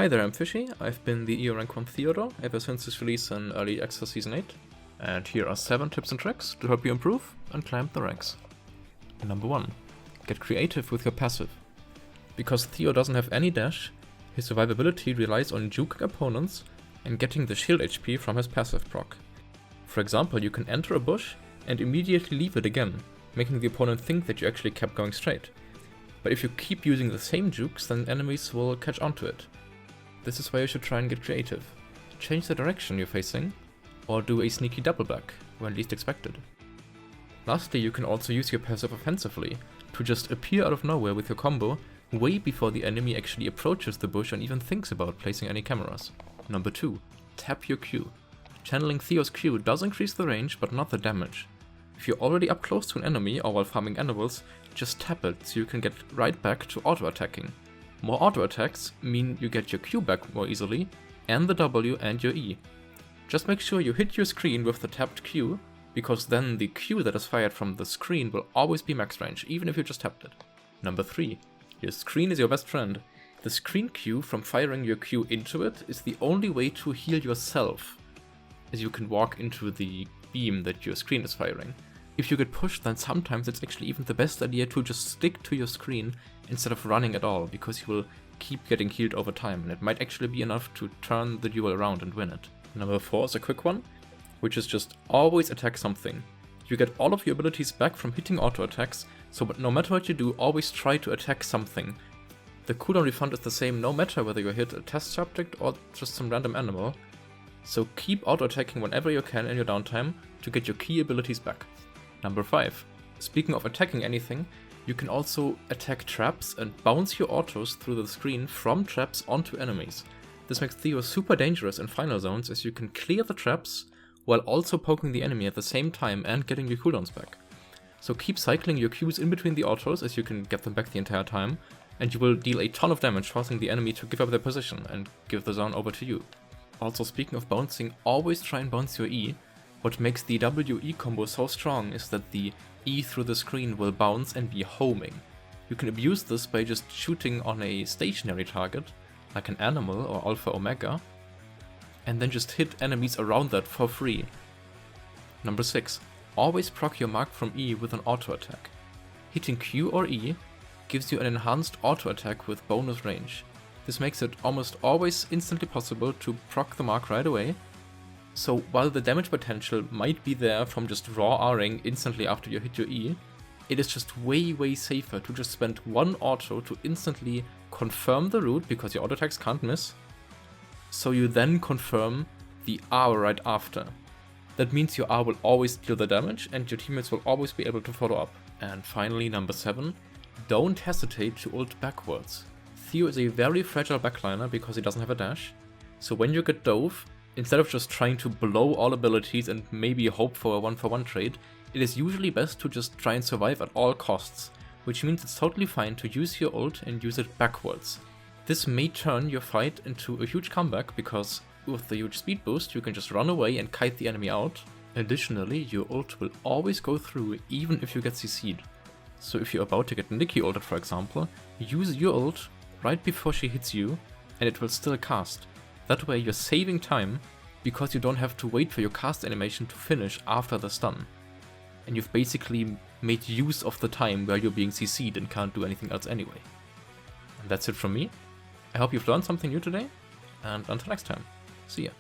Hi there, I'm Fishy. I've been the EU Rank 1 Theodore ever since its release in Early Access Season 8, and here are 7 tips and tricks to help you improve and climb the ranks. Number 1. Get creative with your passive. Because Theo doesn't have any dash, his survivability relies on juking opponents and getting the shield HP from his passive proc. For example, you can enter a bush and immediately leave it again, making the opponent think that you actually kept going straight. But if you keep using the same jukes, then enemies will catch onto it. This is why you should try and get creative. Change the direction you're facing, or do a sneaky double back when least expected. Lastly, you can also use your passive offensively, to just appear out of nowhere with your combo way before the enemy actually approaches the bush and even thinks about placing any cameras. Number 2. Tap your Q. Channeling Theo's Q does increase the range, but not the damage. If you're already up close to an enemy or while farming animals, just tap it so you can get right back to auto-attacking. More auto-attacks mean you get your Q back more easily, and the W and your E. Just make sure you hit your screen with the tapped Q, because then the Q that is fired from the screen will always be max range, even if you just tapped it. Number 3. Your screen is your best friend. The screen Q from firing your Q into it is the only way to heal yourself, as you can walk into the beam that your screen is firing. If you get pushed, then sometimes it's actually even the best idea to just stick to your screen instead of running at all, because you will keep getting healed over time, and it might actually be enough to turn the duel around and win it. Number 4 is a quick one, which is just always attack something. You get all of your abilities back from hitting auto attacks, so no matter what you do, always try to attack something. The cooldown refund is the same no matter whether you hit a test subject or just some random animal, so keep auto attacking whenever you can in your downtime to get your key abilities back. Number 5. Speaking of attacking anything, you can also attack traps and bounce your autos through the screen from traps onto enemies. This makes Theo super dangerous in final zones, as you can clear the traps while also poking the enemy at the same time and getting your cooldowns back. So keep cycling your Qs in between the autos, as you can get them back the entire time, and you will deal a ton of damage, forcing the enemy to give up their position and give the zone over to you. Also, speaking of bouncing, always try and bounce your E. What makes the WE combo so strong is that the E through the screen will bounce and be homing. You can abuse this by just shooting on a stationary target, like an animal or Alpha Omega, and then just hit enemies around that for free. Number 6. Always proc your mark from E with an auto attack. Hitting Q or E gives you an enhanced auto attack with bonus range. This makes it almost always instantly possible to proc the mark right away. So while the damage potential might be there from just raw R-ing instantly after you hit your E, it is just way safer to just spend one auto to instantly confirm the route, because your auto attacks can't miss, so you then confirm the R right after. That means your R will always deal the damage and your teammates will always be able to follow up. And finally, number 7, don't hesitate to ult backwards. Theo is a very fragile backliner because he doesn't have a dash, so when you get dove, instead of just trying to blow all abilities and maybe hope for a 1-for-1 trade, it is usually best to just try and survive at all costs, which means it's totally fine to use your ult and use it backwards. This may turn your fight into a huge comeback, because with the huge speed boost you can just run away and kite the enemy out. Additionally, your ult will always go through even if you get CC'd. So if you're about to get Nikki ulted, for example, use your ult right before she hits you and it will still cast. That way you're saving time, because you don't have to wait for your cast animation to finish after the stun. And you've basically made use of the time where you're being CC'd and can't do anything else anyway. And that's it from me. I hope you've learned something new today, and until next time, see ya.